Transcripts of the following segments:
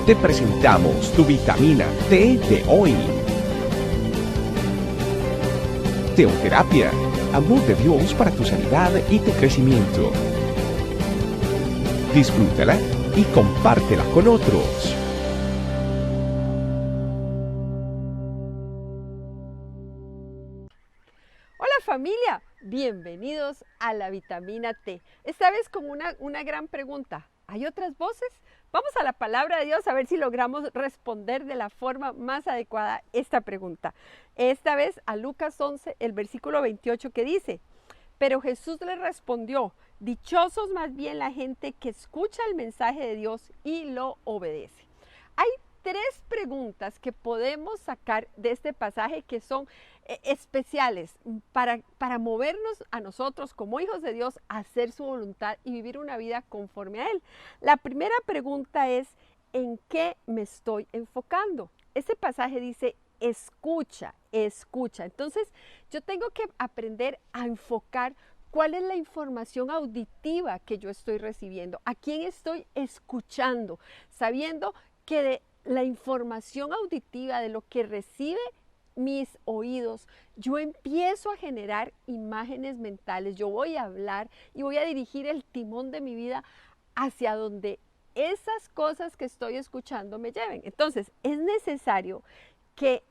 te presentamos tu vitamina T de hoy. Teoterapia, amor de Dios para tu sanidad y tu crecimiento. Disfrútala y compártela con otros. Hola familia, bienvenidos a la vitamina T. Esta vez con una gran pregunta. ¿Hay otras voces? Vamos a la palabra de Dios a ver si logramos responder de la forma más adecuada esta pregunta. Esta vez a Lucas 11, el versículo 28 que dice: pero Jesús le respondió: dichosos más bien la gente que escucha el mensaje de Dios y lo obedece. Hay tres preguntas que podemos sacar de este pasaje que son especiales para movernos a nosotros como hijos de Dios a hacer su voluntad y vivir una vida conforme a Él. La primera pregunta es: ¿en qué me estoy enfocando? Este pasaje dice: escucha, escucha. Entonces, yo tengo que aprender a enfocar cuál es la información auditiva que yo estoy recibiendo, a quién estoy escuchando, sabiendo que de la información auditiva, de lo que recibe mis oídos, yo empiezo a generar imágenes mentales. Yo voy a hablar y voy a dirigir el timón de mi vida hacia donde esas cosas que estoy escuchando me lleven. Entonces, es necesario que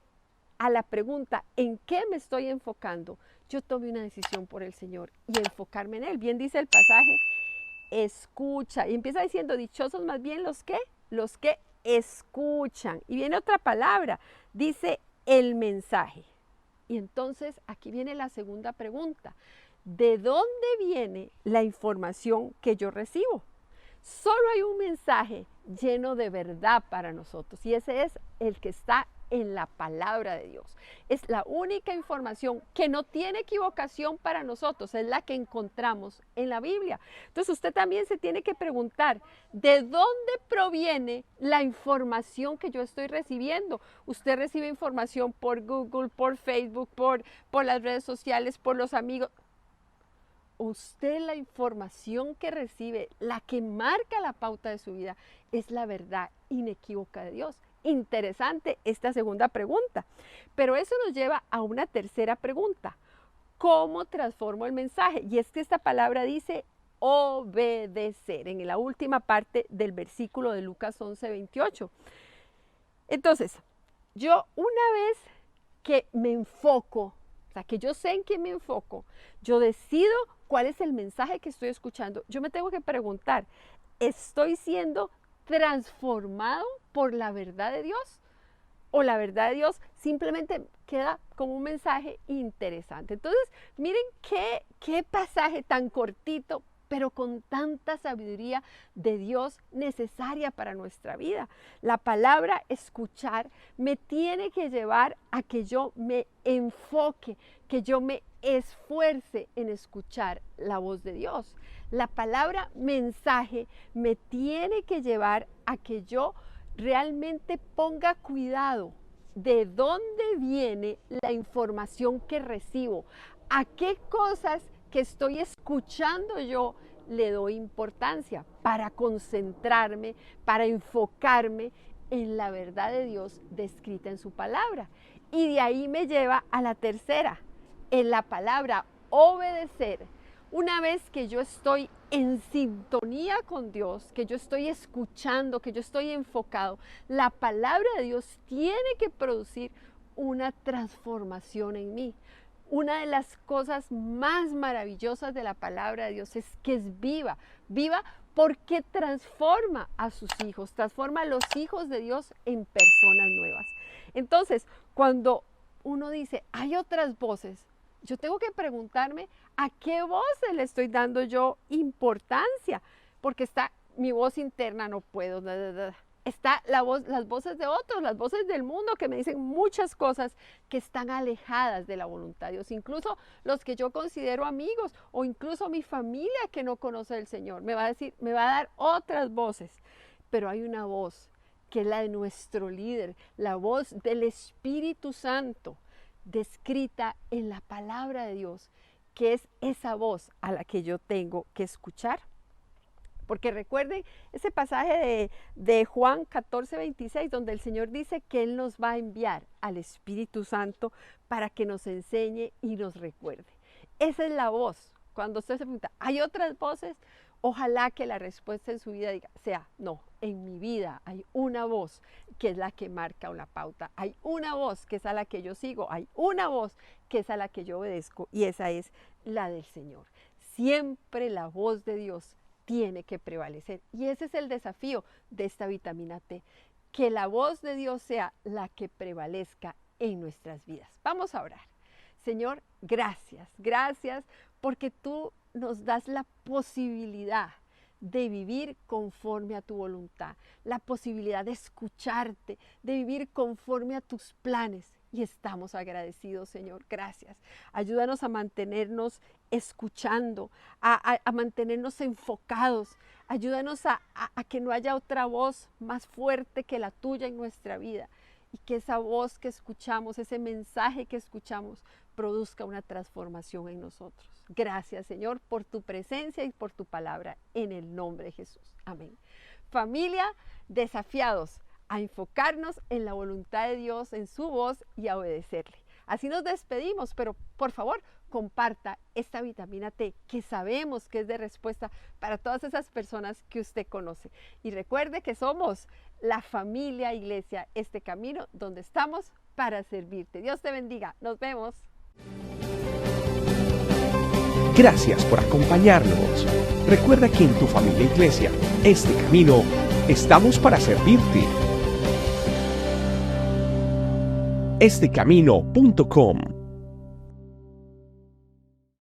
a la pregunta ¿en qué me estoy enfocando?, yo tome una decisión por el Señor y enfocarme en Él. Bien dice el pasaje: escucha. Y empieza diciendo: dichosos más bien los que escuchan. Y viene otra palabra, dice el mensaje. Y entonces aquí viene la segunda pregunta: ¿de dónde viene la información que yo recibo? Solo hay un mensaje lleno de verdad para nosotros, y ese es el que está en la palabra de Dios. Es la única información que no tiene equivocación para nosotros, es la que encontramos en la Biblia. Entonces usted también se tiene que preguntar: ¿de dónde proviene la información que yo estoy recibiendo? Usted recibe información por Google, por Facebook, por las redes sociales, por los amigos. Usted, la información que recibe, la que marca la pauta de su vida, es la verdad inequívoca de Dios. Interesante esta segunda pregunta, pero eso nos lleva a una tercera pregunta: ¿cómo transformo el mensaje? Y es que esta palabra dice obedecer, en la última parte del versículo de Lucas 11, 28. Entonces, yo una vez que me enfoco, o sea, que yo sé en qué me enfoco, yo decido cuál es el mensaje que estoy escuchando. Yo me tengo que preguntar: ¿estoy siendo transformado por la verdad de Dios? ¿O la verdad de Dios simplemente queda como un mensaje interesante? Entonces, miren qué pasaje tan cortito, pero con tanta sabiduría de Dios necesaria para nuestra vida. La palabra escuchar me tiene que llevar a que yo me enfoque, que yo me esfuerce en escuchar la voz de Dios. La palabra mensaje me tiene que llevar a que yo realmente ponga cuidado de dónde viene la información que recibo, a qué cosas que estoy escuchando yo le doy importancia, para concentrarme, para enfocarme en la verdad de Dios descrita en su palabra. Y de ahí me lleva a la tercera, en la palabra obedecer. Una vez que yo estoy en sintonía con Dios, que yo estoy escuchando, que yo estoy enfocado, la palabra de Dios tiene que producir una transformación en mí. Una de las cosas más maravillosas de la palabra de Dios es que es viva, viva porque transforma a sus hijos, transforma a los hijos de Dios en personas nuevas. Entonces, cuando uno dice, hay otras voces, yo tengo que preguntarme a qué voces le estoy dando yo importancia, porque está mi voz interna: no puedo, está las voces de otros, las voces del mundo que me dicen muchas cosas que están alejadas de la voluntad de Dios. Incluso los que yo considero amigos, o incluso mi familia que no conoce al Señor, me va a decir, me va a dar otras voces. Pero hay una voz que es la de nuestro líder, la voz del Espíritu Santo, descrita en la palabra de Dios, que es esa voz a la que yo tengo que escuchar. Porque recuerden ese pasaje de Juan 14:26, donde el Señor dice que Él nos va a enviar al Espíritu Santo para que nos enseñe y nos recuerde. Esa es la voz. Cuando usted se pregunta, ¿hay otras voces? Ojalá que la respuesta en su vida sea, no, en mi vida hay una voz que es la que marca una pauta, hay una voz que es a la que yo sigo, hay una voz que es a la que yo obedezco y esa es la del Señor. Siempre la voz de Dios tiene que prevalecer y ese es el desafío de esta vitamina T, que la voz de Dios sea la que prevalezca en nuestras vidas. Vamos a orar. Señor, gracias, gracias porque tú nos das la posibilidad de vivir conforme a tu voluntad, la posibilidad de escucharte, de vivir conforme a tus planes. Y estamos agradecidos, Señor. Gracias. Ayúdanos a mantenernos escuchando, a mantenernos enfocados. Ayúdanos a que no haya otra voz más fuerte que la tuya en nuestra vida. Y que esa voz que escuchamos, ese mensaje que escuchamos, produzca una transformación en nosotros. Gracias, Señor, por tu presencia y por tu palabra, en el nombre de Jesús. Amén. Familia, desafiados a enfocarnos en la voluntad de Dios, en su voz y a obedecerle. Así nos despedimos, pero por favor, comparta esta vitamina T, que sabemos que es de respuesta para todas esas personas que usted conoce. Y recuerde que somos la familia Iglesia, este camino donde estamos para servirte. Dios te bendiga. Nos vemos. Gracias por acompañarnos. Recuerda que en tu familia Iglesia, este camino, estamos para servirte. estecamino.com